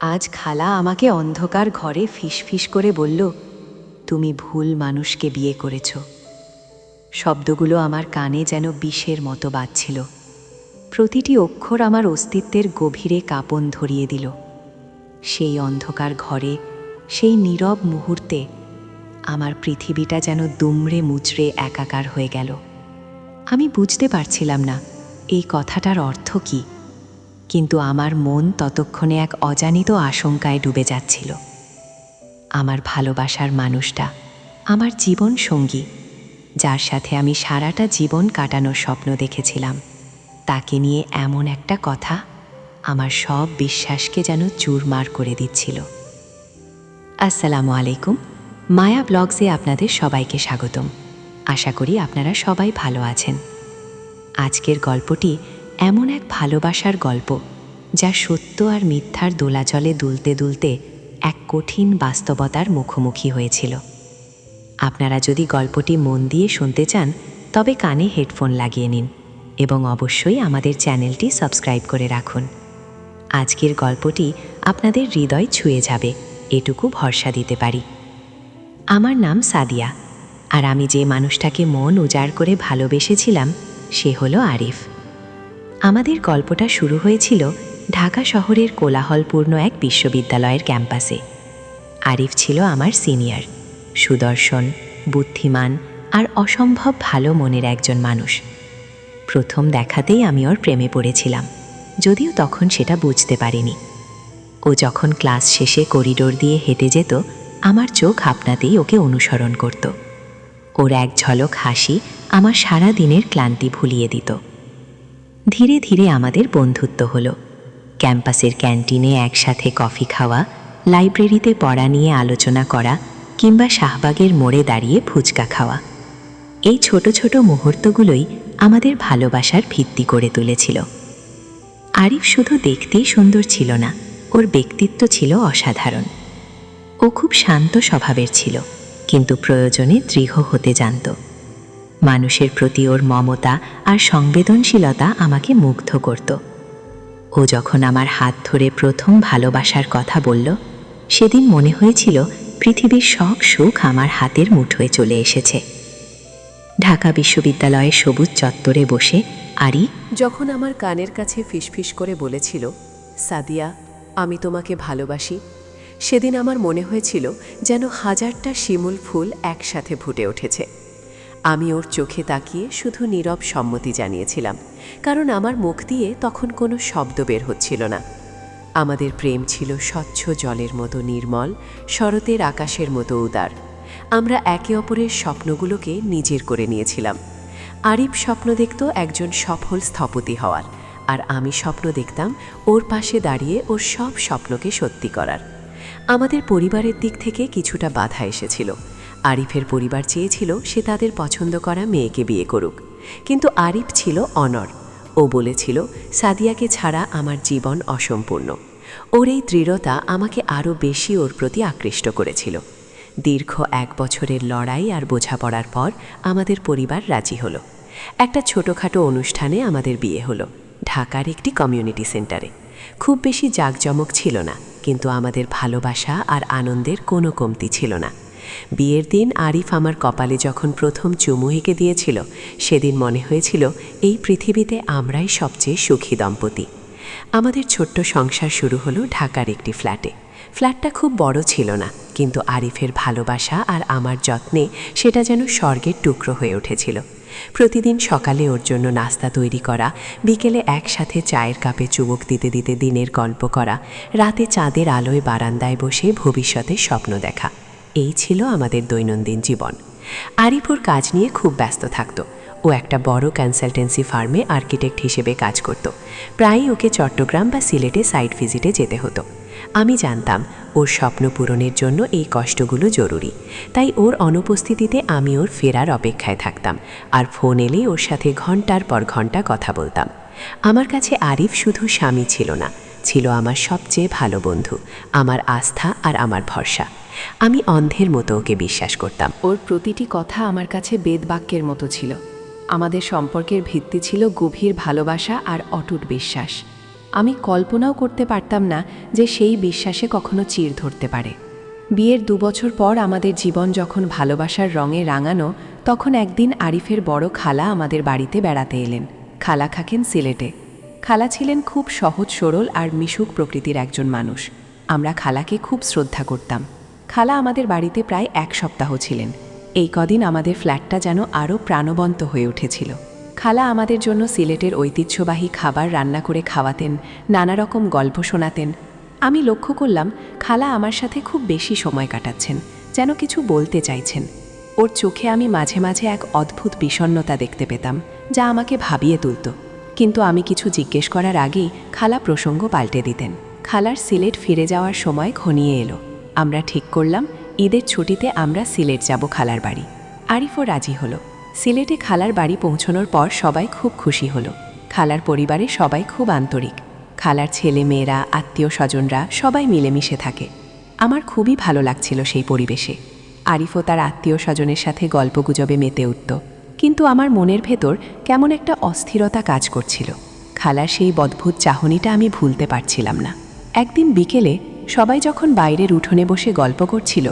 আজ খালা আমাকে অন্ধকার ঘরে ফিসফিস করে বলল, তুমি ভুল মানুষকে বিয়ে করেছ। শব্দগুলো আমার কানে যেন বিষের মতো বাজছিল। প্রতিটি অক্ষর আমার অস্তিত্বের গভীরে কাঁপন ধরিয়ে দিল। সেই অন্ধকার ঘরে, সেই নীরব মুহূর্তে আমার পৃথিবীটা যেন দুমড়ে মুচড়ে একাকার হয়ে গেল। আমি বুঝতে পারছিলাম না এই কথাটার অর্থ কী, কিন্তু আমার মন ততক্ষণে এক অজানিত আশঙ্কায় ডুবে যাচ্ছিল। আমার ভালোবাসার মানুষটা, আমার জীবন সঙ্গী, যার সাথে আমি সারাটা জীবন কাটানোর স্বপ্ন দেখেছিলাম, তাকে নিয়ে এমন একটা কথা আমার সব বিশ্বাসকে যেন চুরমার করে দিচ্ছিল। আসসালামু আলাইকুম, মায়া ব্লগসে আপনাদের সবাইকে স্বাগতম। আশা করি আপনারা সবাই ভালো আছেন। আজকের গল্পটি এমন এক ভালোবাসার গল্প, যা সত্য আর মিথ্যার দোলাচলে দুলতে দুলতে এক কঠিন বাস্তবতার মুখোমুখি হয়েছিল। আপনারা যদি গল্পটি মন দিয়ে শুনতে চান, তবে কানে হেডফোন লাগিয়ে নিন এবং অবশ্যই আমাদের চ্যানেলটি সাবস্ক্রাইব করে রাখুন। আজকের গল্পটি আপনাদের হৃদয় ছুঁয়ে যাবে, এটুকু ভরসা দিতে পারি। আমার নাম সাদিয়া, আর আমি যে মানুষটাকে মন উজাড় করে ভালোবেসেছিলাম সে হলো আরিফ। আমাদের গল্পটা শুরু হয়েছিল ঢাকা শহরের কোলাহলপূর্ণ এক বিশ্ববিদ্যালয়ের ক্যাম্পাসে। আরিফ ছিল আমার সিনিয়র, সুদর্শন, বুদ্ধিমান আর অসম্ভব ভালো মনের একজন মানুষ। প্রথম দেখাতেই আমি ওর প্রেমে পড়েছিলাম, যদিও তখন সেটা বুঝতে পারিনি। ও যখন ক্লাস শেষে করিডোর দিয়ে হেঁটে যেত, আমার চোখ আপনাতেই ওকে অনুসরণ করত। ওর এক ঝলক হাসি আমার সারা দিনের ক্লান্তি ভুলিয়ে দিত। ধীরে ধীরে আমাদের বন্ধুত্ব হলো। ক্যাম্পাসের ক্যান্টিনে একসাথে কফি খাওয়া, লাইব্রেরিতে পড়া নিয়ে আলোচনা করা, কিংবা শাহবাগের মোড়ে দাঁড়িয়ে ফুচকা খাওয়া, এই ছোট ছোট মুহূর্তগুলোই আমাদের ভালোবাসার ভিত্তি করে তুলেছিল। আরিফ শুধু দেখতেই সুন্দর ছিল না, ওর ব্যক্তিত্ব ছিল অসাধারণ। ও খুব শান্ত স্বভাবের ছিল, কিন্তু প্রয়োজনে দৃঢ় হতে জানত। মানুষের প্রতি ওর মমতা আর সংবেদনশীলতা আমাকে মুগ্ধ করত। ও যখন আমার হাত ধরে প্রথম ভালোবাসার কথা বলল, সেদিন মনে হয়েছিল পৃথিবীর সব সুখ আমার হাতের মুঠোয় চলে এসেছে। ঢাকা বিশ্ববিদ্যালয়ের সবুজ চত্বরে বসে আরি যখন আমার কানের কাছে ফিসফিস করে বলেছিল, সাদিয়া, আমি তোমাকে ভালোবাসি, সেদিন আমার মনে হয়েছিল যেন হাজারটা শিমুল ফুল একসাথে ফুটে উঠেছে। আমি ওর চোখে তাকিয়ে শুধু নীরব সম্মতি জানিয়েছিলাম, কারণ আমার মুখ দিয়ে তখন কোনো শব্দ বের হচ্ছিল না। আমাদের প্রেম ছিল স্বচ্ছ জলের মতো নির্মল, শরতের আকাশের মতো উদার। আমরা একে অপরের স্বপ্নগুলোকে নিজের করে নিয়েছিলাম। আরিফ স্বপ্ন দেখত একজন সফল স্থপতি হওয়ার, আর আমি স্বপ্ন দেখতাম ওর পাশে দাঁড়িয়ে ওর সব স্বপ্নকে সত্যি করার। আমাদের পরিবারের দিক থেকে কিছুটা বাধা এসেছিল। আরিফের পরিবার চেয়েছিল সে তাদের পছন্দ করা মেয়েকে বিয়ে করুক, কিন্তু আরিফ ছিল অনড়। ও বলেছিল, সাদিয়াকে ছাড়া আমার জীবন অসম্পূর্ণ। ওর এই দৃঢ়তা আমাকে আরও বেশি ওর প্রতি আকৃষ্ট করেছিল। দীর্ঘ 1 বছরের লড়াই আর বোঝাপড়ার পর আমাদের পরিবার রাজি হলো। একটা ছোটোখাটো অনুষ্ঠানে আমাদের বিয়ে হলো, ঢাকার একটি কমিউনিটি সেন্টারে। খুব বেশি জাঁকজমক ছিল না, কিন্তু আমাদের ভালোবাসা আর আনন্দের কোনো কমতি ছিল না। বিয়ের দিন আরিফ আমার কপালে যখন প্রথম চুমু এঁকে দিয়েছিল, সেদিন মনে হয়েছিল এই পৃথিবীতে আমরাই সবচেয়ে সুখী দম্পতি। আমাদের ছোট্ট সংসার শুরু হলো ঢাকার একটি ফ্ল্যাটে। ফ্ল্যাটটা খুব বড় ছিল না, কিন্তু আরিফের ভালোবাসা আর আমার যত্নে সেটা যেন স্বর্গের টুকরো হয়ে উঠেছিল। প্রতিদিন সকালে ওর জন্য নাস্তা তৈরি করা, বিকেলে একসাথে চায়ের কাপে চুমুক দিতে দিতে দিনের গল্প করা, রাতে চাঁদের আলোয় বারান্দায় বসে ভবিষ্যতের স্বপ্ন দেখা, এই ছিল আমাদের দৈনন্দিন জীবন। আরিফ ওর কাজ নিয়ে খুব ব্যস্ত থাকত। ও একটা বড় কনসালটেন্সি ফার্মে আর্কিটেক্ট হিসেবে কাজ করত। প্রায়ই ওকে চট্টগ্রাম বা সিলেটে সাইট ভিজিটে যেতে হতো। আমি জানতাম ওর স্বপ্ন পূরণের জন্য এই কষ্টগুলো জরুরি, তাই ওর অনুপস্থিতিতে আমি ওর ফেরার অপেক্ষায় থাকতাম, আর ফোন এলেই ওর সাথে ঘন্টার পর ঘন্টা কথা বলতাম। আমার কাছে আরিফ শুধু স্বামী ছিল না, ছিল আমার সবচেয়ে ভালো বন্ধু, আমার আস্থা আর আমার ভরসা। আমি অন্ধের মতো ওকে বিশ্বাস করতাম। ওর প্রতিটি কথা আমার কাছে বেদবাক্যের মতো ছিল। আমাদের সম্পর্কের ভিত্তি ছিল গভীর ভালোবাসা আর অটুট বিশ্বাস। আমি কল্পনাও করতে পারতাম না যে সেই বিশ্বাসে কখনো চির ধরতে পারে। বিয়ের 2 বছর পর আমাদের জীবন যখন ভালোবাসার রঙে রাঙানো, তখন একদিন আরিফের বড় খালা আমাদের বাড়িতে বেড়াতে এলেন। খালা থাকেন সিলেটে। খালা ছিলেন খুব সহজ সরল আর মিশুক প্রকৃতির একজন মানুষ। আমরা খালাকে খুব শ্রদ্ধা করতাম। খালা আমাদের বাড়িতে প্রায় 1 সপ্তাহ ছিলেন। এই কদিন আমাদের ফ্ল্যাটটা যেন আরও প্রাণবন্ত হয়ে উঠেছিল। খালা আমাদের জন্য সিলেটের ঐতিহ্যবাহী খাবার রান্না করে খাওয়াতেন, নানা রকম গল্প শোনাতেন। আমি লক্ষ্য করলাম খালা আমার সাথে খুব বেশি সময় কাটাচ্ছেন, যেন কিছু বলতে চাইছেন। ওর চোখে আমি মাঝে মাঝে এক অদ্ভুত বিষণ্ণতা দেখতে পেতাম, যা আমাকে ভাবিয়ে তুলত। কিন্তু আমি কিছু জিজ্ঞেস করার আগেই খালা প্রসঙ্গ পাল্টে দিতেন। খালার সিলেট ফিরে যাওয়ার সময় ঘনিয়ে এলো। আমরা ঠিক করলাম ঈদের ছুটিতে আমরা সিলেট যাব খালার বাড়ি। আরিফও রাজি হলো। সিলেটে খালার বাড়ি পৌঁছানোর পর সবাই খুব খুশি হলো। খালার পরিবারে সবাই খুব আন্তরিক। খালার ছেলে মেয়েরা, আত্মীয় স্বজনরা সবাই মিলেমিশে থাকে। আমার খুবই ভালো লাগছিল সেই পরিবেশে। আরিফও তার আত্মীয় স্বজনের সাথে গল্পগুজবে মেতে উঠত। কিন্তু আমার মনের ভেতর কেমন একটা অস্থিরতা কাজ করছিল। খালার সেই অদ্ভুত চাহনিটা আমি ভুলতে পারছিলাম না। একদিন বিকেলে সবাই যখন বাইরের উঠোনে বসে গল্প করছিল,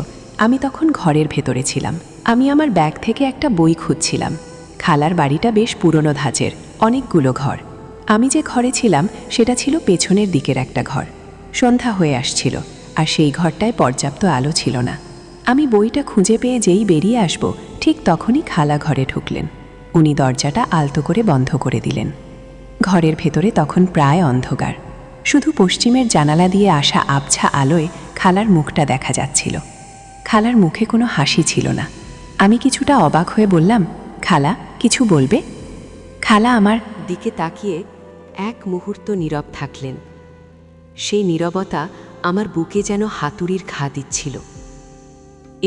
আমি তখন ঘরের ভেতরে ছিলাম। আমি আমার ব্যাগ থেকে একটা বই খুঁজছিলাম। খালার বাড়িটা বেশ পুরনো ধাঁচের, অনেকগুলো ঘর। আমি যে ঘরে ছিলাম সেটা ছিল পেছনের দিকের একটা ঘর। সন্ধ্যা হয়ে আসছিল, আর সেই ঘরটায় পর্যাপ্ত আলো ছিল না। আমি বইটা খুঁজে পেয়ে যেই বেরিয়ে আসব, ঠিক তখনই খালা ঘরে ঢুকলেন। উনি দরজাটা আলতো করে বন্ধ করে দিলেন। ঘরের ভেতরে তখন প্রায় অন্ধকার। শুধু পশ্চিমের জানালা দিয়ে আসা আবছা আলোয় খালার মুখটা দেখা যাচ্ছিল। খালার মুখে কোনো হাসি ছিল না। আমি কিছুটা অবাক হয়ে বললাম, খালা, কিছু বলবে? খালা আমার দিকে তাকিয়ে এক মুহূর্ত নীরব থাকলেন। সেই নীরবতা আমার বুকে যেন হাতুড়ির ঘা দিচ্ছিল।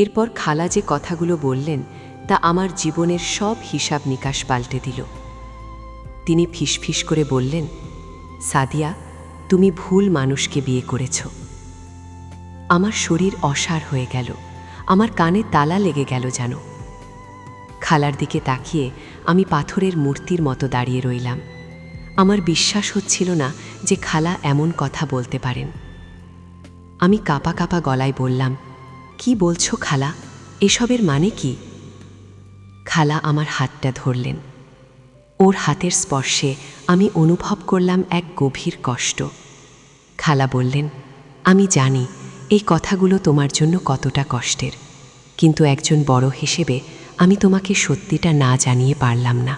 এরপর খালা যে কথাগুলো বললেন তা আমার জীবনের সব হিসাব নিকাশ পাল্টে দিল। তিনি ফিসফিস করে বললেন, সাদিয়া, তুমি ভুল মানুষকে বিয়ে করেছ। আমার শরীর অসাড় হয়ে গেল, আমার কানে তালা লেগে গেল যেন। খালার দিকে তাকিয়ে আমি পাথরের মূর্তির মতো দাঁড়িয়ে রইলাম। আমার বিশ্বাস হচ্ছিল না যে খালা এমন কথা বলতে পারেন। আমি কাঁপা কাঁপা গলায় বললাম, কি বলছো খালা? এসবের মানে কি? খালা আমার হাতটা ধরলেন। ওর হাতের স্পর্শে আমি অনুভব করলাম এক গভীর কষ্ট। খালা বললেন, আমি জানি এই কথাগুলো তোমার জন্য কতটা কষ্টের, কিন্তু একজন বড় হিসেবে আমি তোমাকে সত্যিটা না জানিয়ে পারলাম না।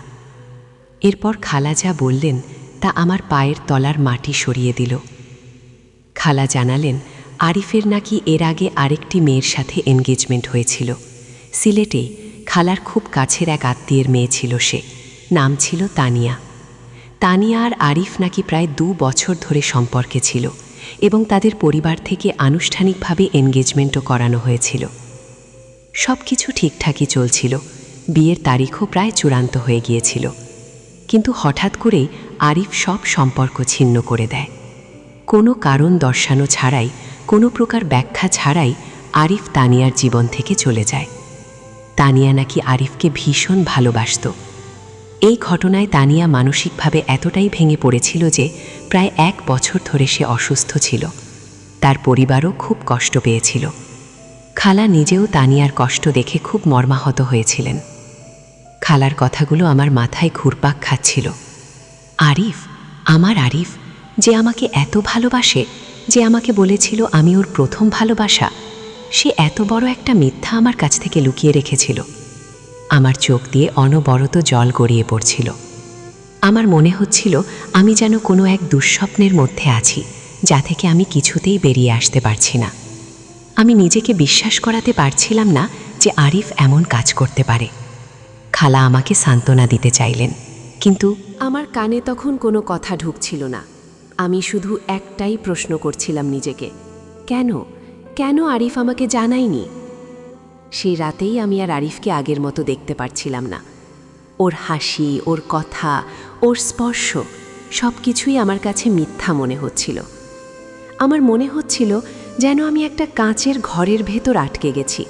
এরপর খালা যা বললেন তা আমার পায়ের তলার মাটি সরিয়ে দিল। খালা জানালেন, আরিফের নাকি এর আগে আরেকটি মেয়ের সাথে এনগেজমেন্ট হয়েছিল। সিলেটে খালার খুব কাছের এক আত্মীয়ের মেয়ে ছিল সে। নাম ছিল তানিয়া। তানিয়া আর আরিফ নাকি প্রায় 2 বছর ধরে সম্পর্কে ছিল এবং তাদের পরিবার থেকে আনুষ্ঠানিকভাবে এনগেজমেন্টও করানো হয়েছিল। সব কিছু ঠিকঠাকই চলছিল, বিয়ের তারিখও প্রায় চূড়ান্ত হয়ে গিয়েছিল। কিন্তু হঠাৎ করেই আরিফ সব সম্পর্ক ছিন্ন করে দেয়। কোনো কারণ দর্শানো ছাড়াই, কোনো প্রকার ব্যাখ্যা ছাড়াই আরিফ তানিয়ার জীবন থেকে চলে যায়। তানিয়া নাকি আরিফকে ভীষণ ভালোবাসত। এই ঘটনায় তানিয়া মানসিকভাবে এতটাই ভেঙে পড়েছিল যে প্রায় 1 বছর ধরে সে অসুস্থ ছিল। তার পরিবারও খুব কষ্ট পেয়েছিল। খালা নিজেও তানিয়ার কষ্ট দেখে খুব মর্মাহত হয়েছিলেন। খালার কথাগুলো আমার মাথায় ঘুরপাক খাচ্ছিল। আরিফ, আমার আরিফ, যে আমাকে এত ভালোবাসে, যে আমাকে বলেছিল আমি ওর প্রথম ভালোবাসা, সে এত বড় একটা মিথ্যা আমার কাছ থেকে লুকিয়ে রেখেছিল। আমার চোখ দিয়ে অনবরত জল গড়িয়ে পড়ছিল। আমার মনে হচ্ছিল আমি যেন কোনো এক দুঃস্বপ্নের মধ্যে আছি, যা থেকে আমি কিছুতেই বেরিয়ে আসতে পারছি না। আমি নিজেকে বিশ্বাস করাতে পারছিলাম না যে আরিফ এমন কাজ করতে পারে। খালা আমাকে সান্ত্বনা দিতে চাইলেন, কিন্তু আমার কানে তখন কোনো কথা ঢুকছিল না। আমি শুধু একটাই প্রশ্ন করছিলাম নিজেকে, কেন কেন আরিফ আমাকে জানায়নি? সেই রাতেই আমি আর আরিফকে আগের মতো দেখতে পারছিলাম না। ওর হাসি, ওর কথা, ওর স্পর্শ সব কিছুই আমার কাছে মিথ্যা মনে হচ্ছিল। আমার মনে হচ্ছিল যেন আমি একটা কাঁচের ঘরের ভেতর আটকে গেছি,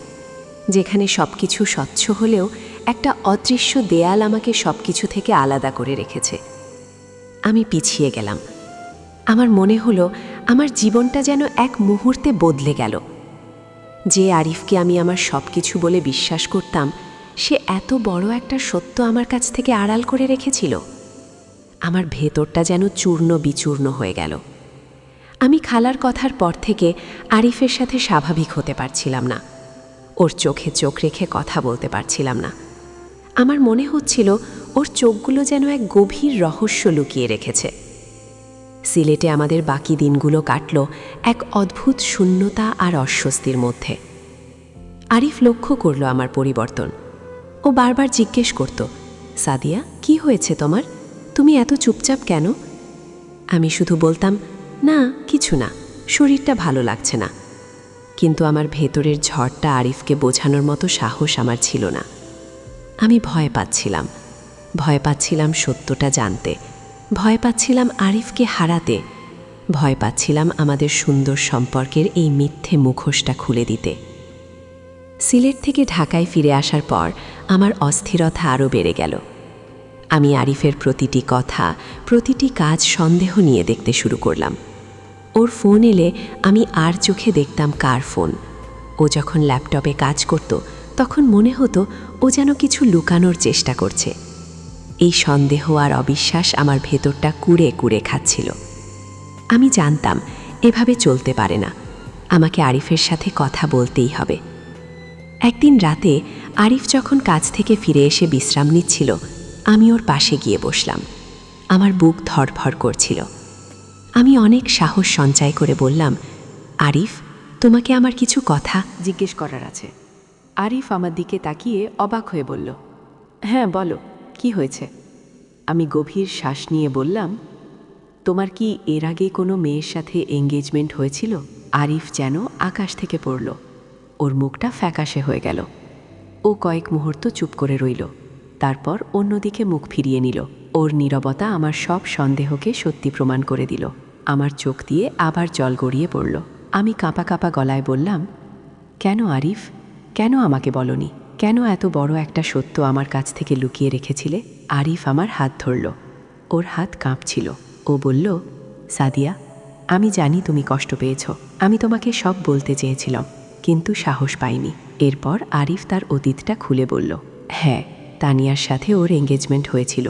যেখানে সব কিছু স্বচ্ছ হলেও একটা অদৃশ্য দেয়াল আমাকে সব কিছু থেকে আলাদা করে রেখেছে। আমি পিছিয়ে গেলাম। আমার মনে হলো আমার জীবনটা যেন এক মুহূর্তে বদলে গেল। যে আরিফকে আমি আমার সব কিছু বলে বিশ্বাস করতাম, সে এত বড় একটা সত্য আমার কাছ থেকে আড়াল করে রেখেছিল। আমার ভেতরটা যেন চূর্ণ বিচূর্ণ হয়ে গেল। আমি খালার কথার পর থেকে আরিফের সাথে স্বাভাবিক হতে পারছিলাম না। ওর চোখে চোখ রেখে কথা বলতে পারছিলাম না। আমার মনে হচ্ছিল ওর চোখগুলো যেন এক গভীর রহস্য লুকিয়ে রেখেছে। সিলেটে আমাদের বাকি দিনগুলো কাটল এক অদ্ভুত শূন্যতা আর অস্বস্তির মধ্যে। আরিফ লক্ষ্য করল আমার পরিবর্তন। ও বারবার জিজ্ঞেস করত, সাদিয়া, কি হয়েছে তোমার? তুমি এত চুপচাপ কেন? আমি শুধু বলতাম, না কিছু না, শরীরটা ভালো লাগছে না। কিন্তু আমার ভেতরের ঝড়টা আরিফকে বোঝানোর মতো সাহস আমার ছিল না। আমি ভয় পাচ্ছিলাম সত্যটা জানতে, ভয় পাচ্ছিলাম আরিফকে হারাতে, ভয় পাচ্ছিলাম আমাদের সুন্দর সম্পর্কের এই মিথ্যে মুখোশটা খুলে দিতে। সিলেট থেকে ঢাকায় ফিরে আসার পর আমার অস্থিরতা আরও বেড়ে গেল। আমি আরিফের প্রতিটি কথা, প্রতিটি কাজ সন্দেহ নিয়ে দেখতে শুরু করলাম। ওর ফোন এলে আমি আর চোখে দেখতাম কার ফোন। ও যখন ল্যাপটপে কাজ করত তখন মনে হতো ও যেন কিছু লুকানোর চেষ্টা করছে। এই সন্দেহ আর অবিশ্বাস আমার ভেতরটা কুড়ে কুড়ে খাচ্ছিল। আমি জানতাম এভাবে চলতে পারে না, আমাকে আরিফের সাথে কথা বলতেই হবে। একদিন রাতে আরিফ যখন কাজ থেকে ফিরে এসে বিশ্রাম নিচ্ছিল, আমি ওর পাশে গিয়ে বসলাম। আমার বুক ধড়ফড় করছিল। আমি অনেক সাহস সঞ্চয় করে বললাম, আরিফ, তোমাকে আমার কিছু কথা জিজ্ঞেস করার আছে। আরিফ আমার দিকে তাকিয়ে অবাক হয়ে বলল, হ্যাঁ বলো, কি হয়েছে? আমি গভীর শ্বাস নিয়ে বললাম, তোমার কি এর আগে কোনো মেয়ের সাথে এঙ্গেজমেন্ট হয়েছিল? আরিফ যেন আকাশ থেকে পড়ল। ওর মুখটা ফ্যাকাশে হয়ে গেল। ও কয়েক মুহূর্ত চুপ করে রইল, তারপর অন্যদিকে মুখ ফিরিয়ে নিল। ওর নীরবতা আমার সব সন্দেহকে সত্যি প্রমাণ করে দিল। আমার চোখ দিয়ে আবার জল গড়িয়ে পড়ল। আমি কাঁপা কাঁপা গলায় বললাম, কেন আরিফ, কেন আমাকে বলনি? কেন এত বড় একটা সত্য আমার কাছ থেকে লুকিয়ে রেখেছিলে? আরিফ আমার হাত ধরল। ওর হাত কাঁপছিল। ও বলল, সাদিয়া, আমি জানি তুমি কষ্ট পেয়েছ। আমি তোমাকে সব বলতে চেয়েছিলাম, কিন্তু সাহস পাইনি। এরপর আরিফ তার অতীতটা খুলে বলল। হ্যাঁ, তানিয়ার সাথে ওর এঙ্গেজমেন্ট হয়েছিল।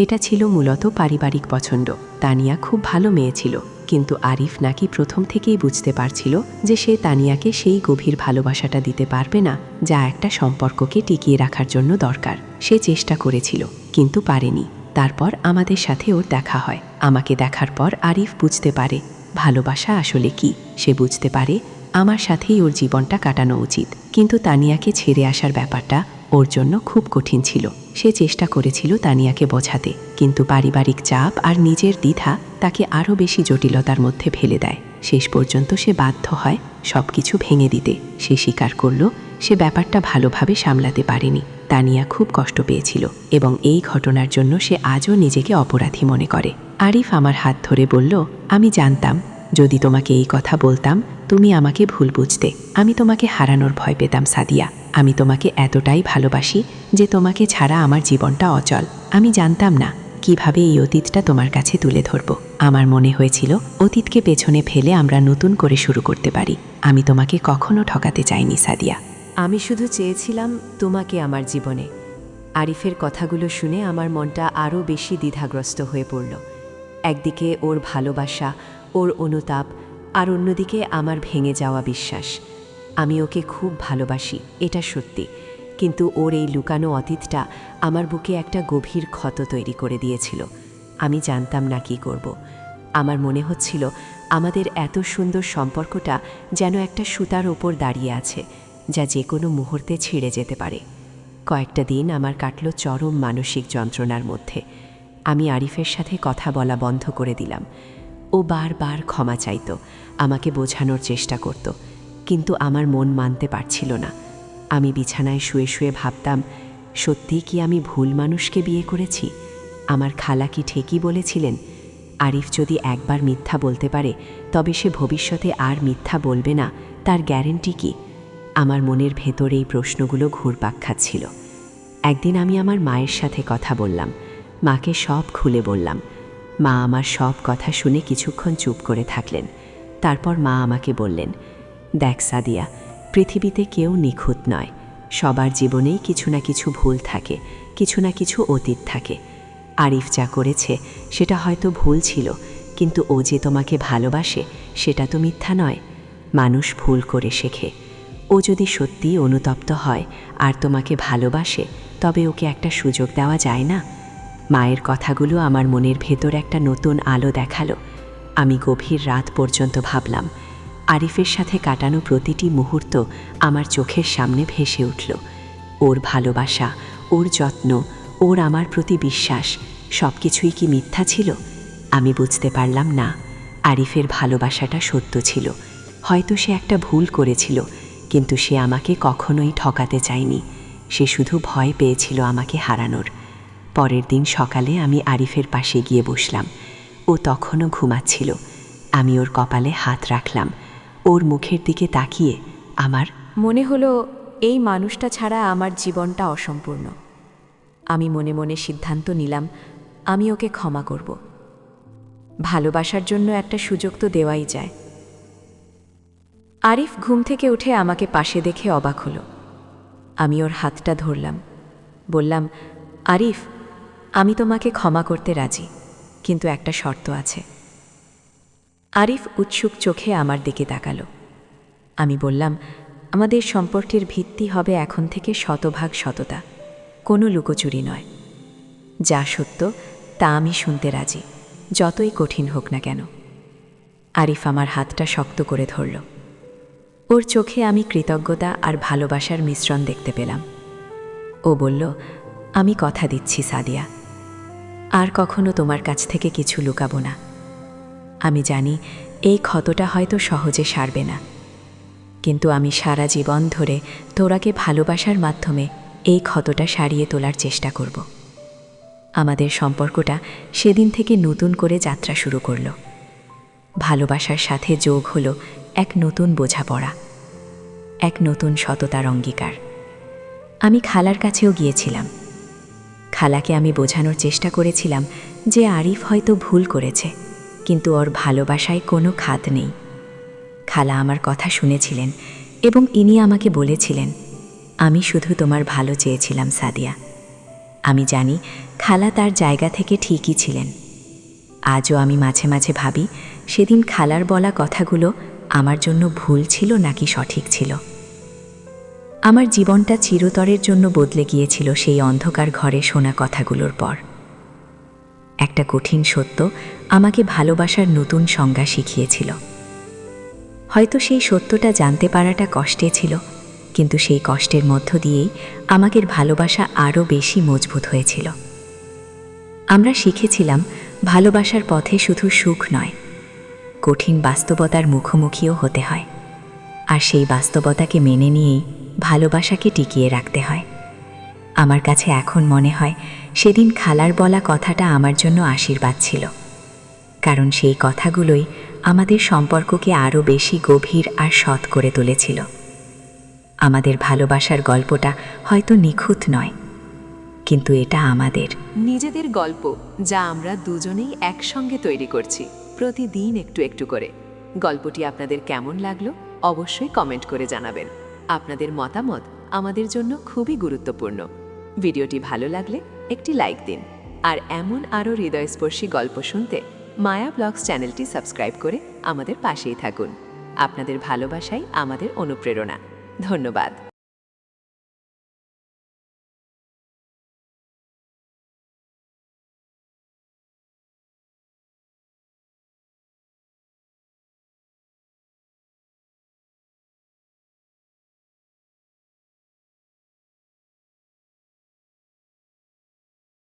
এটা ছিল মূলত পারিবারিক পছন্দ। তানিয়া খুব ভালো মেয়ে ছিল, কিন্তু আরিফ নাকি প্রথম থেকেই বুঝতে পারছিল যে সে তানিয়াকে সেই গভীর ভালোবাসাটা দিতে পারবে না যা একটা সম্পর্ককে টিকিয়ে রাখার জন্য দরকার। সে চেষ্টা করেছিল, কিন্তু পারেনি। তারপর আমাদের সাথে ওর দেখা হয়। আমাকে দেখার পর আরিফ বুঝতে পারে ভালোবাসা আসলে কি। সে বুঝতে পারে আমার সাথেই ওর জীবনটা কাটানো উচিত। কিন্তু তানিয়াকে ছেড়ে আসার ব্যাপারটা ওর জন্য খুব কঠিন ছিল। সে চেষ্টা করেছিল তানিয়াকে বোঝাতে, কিন্তু পারিবারিক চাপ আর নিজের দ্বিধা তাকে আরও বেশি জটিলতার মধ্যে ফেলে দেয়। শেষ পর্যন্ত সে বাধ্য হয় সব কিছু ভেঙে দিতে। সে স্বীকার করল সে ব্যাপারটা ভালোভাবে সামলাতে পারেনি। তানিয়া খুব কষ্ট পেয়েছিল এবং এই ঘটনার জন্য সে আজও নিজেকে অপরাধী মনে করে। আরিফ আমার হাত ধরে বলল, আমি জানতাম যদি তোমাকে এই কথা বলতাম তুমি আমাকে ভুল বুঝতে। আমি তোমাকে হারানোর ভয় পেতাম সাদিয়া। আমি তোমাকে এতটাই ভালোবাসি যে তোমাকে ছাড়া আমার জীবনটা অচল। আমি জানতাম না কিভাবে এই অতীতটা তোমার কাছে তুলে ধরব। আমার মনে হয়েছিল অতীতকে পেছনে ফেলে আমরা নতুন করে শুরু করতে পারি। আমি তোমাকে কখনো ঠকাতে চাইনি সাদিয়া। আমি শুধু চেয়েছিলাম তোমাকে আমার জীবনে। আরিফের কথাগুলো শুনে আমার মনটা আরও বেশি দ্বিধাগ্রস্ত হয়ে পড়ল। একদিকে ওর ভালোবাসা, ওর অনুতাপ, আর অন্যদিকে আমার ভেঙে যাওয়া বিশ্বাস। আমি ওকে খুব ভালোবাসি, এটা সত্যি, কিন্তু ওর এই লুকানো অতীতটা আমার বুকে একটা গভীর ক্ষত তৈরি করে দিয়েছিল। আমি জানতাম না কি করব। আমার মনে হচ্ছিল আমাদের এত সুন্দর সম্পর্কটা যেন একটা সুতার ওপর দাঁড়িয়ে আছে, যা যে কোনো মুহূর্তে ছিঁড়ে যেতে পারে। কয়েকটা দিন আমার কাটল চরম মানসিক যন্ত্রণার মধ্যে। আমি আরিফের সাথে কথা বলা বন্ধ করে দিলাম। ও বারবার ক্ষমা চাইতো, আমাকে বোঝানোর চেষ্টা করত, কিন্তু আমার মন মানতে পারছিল না। আমি বিছানায় শুয়ে শুয়ে ভাবতাম, সত্যিই কি আমি ভুল মানুষকে বিয়ে করেছি? আমার খালা কি ঠিকই বলেছিলেন আরিফ যদি একবার মিথ্যা বলতে পারে তবে সে ভবিষ্যতে আর মিথ্যা বলবে না, তার গ্যারেন্টি কি? আমার মনের ভেতর এই প্রশ্নগুলো ঘুরপাক খাচ্ছিল। একদিন আমি আমার মায়ের সাথে কথা বললাম। মাকে সব খুলে বললাম। মা আমার সব কথা শুনে কিছুক্ষণ চুপ করে থাকলেন। তারপর মা আমাকে বললেন, দেখ সাদিয়া, পৃথিবীতে কেউ নিখুঁত নয়। সবার জীবনেই কিছু না কিছু ভুল থাকে, কিছু না কিছু অতীত থাকে। আরিফ যা করেছে সেটা হয়তো ভুল ছিল, কিন্তু ও যে তোমাকে ভালোবাসে সেটা তো মিথ্যা নয়। মানুষ ভুল করে শেখে। ও যদি সত্যিই অনুতপ্ত হয় আর তোমাকে ভালোবাসে, তবে ওকে একটা সুযোগ দেওয়া যায় না? মায়ের কথাগুলো আমার মনের ভেতর একটা নতুন আলো দেখালো। আমি গভীর রাত পর্যন্ত ভাবলাম। আরিফের সাথে কাটানো প্রতিটি মুহূর্ত আমার চোখের সামনে ভেসে উঠল। ওর ভালোবাসা, ওর যত্ন, ওর আমার প্রতি বিশ্বাস, সব কিছুই কি মিথ্যা ছিল? আমি বুঝতে পারলাম না। আরিফের ভালোবাসাটা সত্য ছিল। হয়তো সে একটা ভুল করেছিল, কিন্তু সে আমাকে কখনোই ঠকাতে চায়নি। সে শুধু ভয় পেয়েছিল আমাকে হারানোর। পরের দিন সকালে আমি আরিফের পাশে গিয়ে বসলাম। ও তখনও ঘুমাচ্ছিল। আমি ওর কপালে হাত রাখলাম। ওর মুখের দিকে তাকিয়ে আমার মনে হলো এই মানুষটা ছাড়া আমার জীবনটা অসম্পূর্ণ। আমি মনে মনে সিদ্ধান্ত নিলাম আমি ওকে ক্ষমা করব। ভালোবাসার জন্য একটা সুযোগ তো দেওয়াই যায়। আরিফ ঘুম থেকে উঠে আমাকে পাশে দেখে অবাক হলো। আমি ওর হাতটা ধরলাম, বললাম, আরিফ, আমি তোমাকে ক্ষমা করতে রাজি, কিন্তু একটা শর্ত আছে। আরিফ উৎসুক চোখে আমার দিকে তাকালো। আমি বললাম, আমাদের সম্পর্কের ভিত্তি হবে এখন থেকে 100% সততা, কোনো লুকোচুরি নয়। যা সত্য তা আমি শুনতে রাজি, যতই কঠিন হোক না কেন। আরিফ আমার হাতটা শক্ত করে ধরল। ওর চোখে আমি কৃতজ্ঞতা আর ভালোবাসার মিশ্রণ দেখতে পেলাম। ও বলল, আমি কথা দিচ্ছি সাদিয়া, আর কখনো তোমার কাছ থেকে কিছু লুকাবো না। আমি জানি এই ক্ষতটা হয়তো সহজে সারবে না, কিন্তু আমি সারা জীবন ধরে তোরাকে ভালোবাসার মাধ্যমে এই ক্ষতটা সারিয়ে তোলার চেষ্টা করব। আমাদের সম্পর্কটা সেদিন থেকে নতুন করে যাত্রা শুরু করল। ভালোবাসার সাথে যোগ হলো এক নতুন বোঝাপড়া, এক নতুন সততার অঙ্গীকার। আমি খালার কাছেও গিয়েছিলাম। খালাকে আমি বোঝানোর চেষ্টা করেছিলাম যে আরিফ হয়তো ভুল করেছে, কিন্তু ওর ভালোবাসায় কোনো খাদ নেই। খালা আমার কথা শুনেছিলেন এবং ইনি আমাকে বলেছিলেন, আমি শুধু তোমার ভালো চেয়েছিলাম সাদিয়া। আমি জানি খালা তার জায়গা থেকে ঠিকই ছিলেন। আজও আমি মাঝে মাঝে ভাবি সেদিন খালার বলা কথাগুলো আমার জন্য ভুল ছিল নাকি সঠিক ছিল। আমার জীবনটা চিরতরের জন্য বদলে গিয়েছিল সেই অন্ধকার ঘরে শোনা কথাগুলোর পর। একটা কঠিন সত্য আমাকে ভালোবাসার নতুন সংজ্ঞা শিখিয়েছিল। হয়তো সেই সত্যটা জানতে পারাটা কষ্টে ছিল, কিন্তু সেই কষ্টের মধ্য দিয়েই আমাদের ভালোবাসা আরও বেশি মজবুত হয়েছিল। আমরা শিখেছিলাম ভালোবাসার পথে শুধু সুখ নয়, কঠিন বাস্তবতার মুখোমুখিও হতে হয়, আর সেই বাস্তবতাকে মেনে নিয়েই ভালোবাসাকে টিকিয়ে রাখতে হয়। আমার কাছে এখন মনে হয় সেদিন খালার বলা কথাটা আমার জন্য আশীর্বাদ ছিল, কারণ সেই কথাগুলোই আমাদের সম্পর্ককে আরও বেশি গভীর আর সৎ করে তুলেছিল। আমাদের ভালোবাসার গল্পটা হয়তো নিখুঁত নয়, কিন্তু এটা আমাদের নিজেদের গল্প, যা আমরা দুজনেই একসঙ্গে তৈরি করছি, প্রতিদিন একটু একটু করে। গল্পটি আপনাদের কেমন লাগলো অবশ্যই কমেন্ট করে জানাবেন। আপনাদের মতামত আমাদের জন্য খুবই গুরুত্বপূর্ণ। ভিডিওটি ভালো লাগলে একটি লাইক দিন, আর এমন আরও হৃদয়স্পর্শী গল্প শুনতে মায়া ব্লগস চ্যানেলটি সাবস্ক্রাইব করে আমাদের পাশেই থাকুন। আপনাদের ভালোবাসাই আমাদের অনুপ্রেরণা। ধন্যবাদ।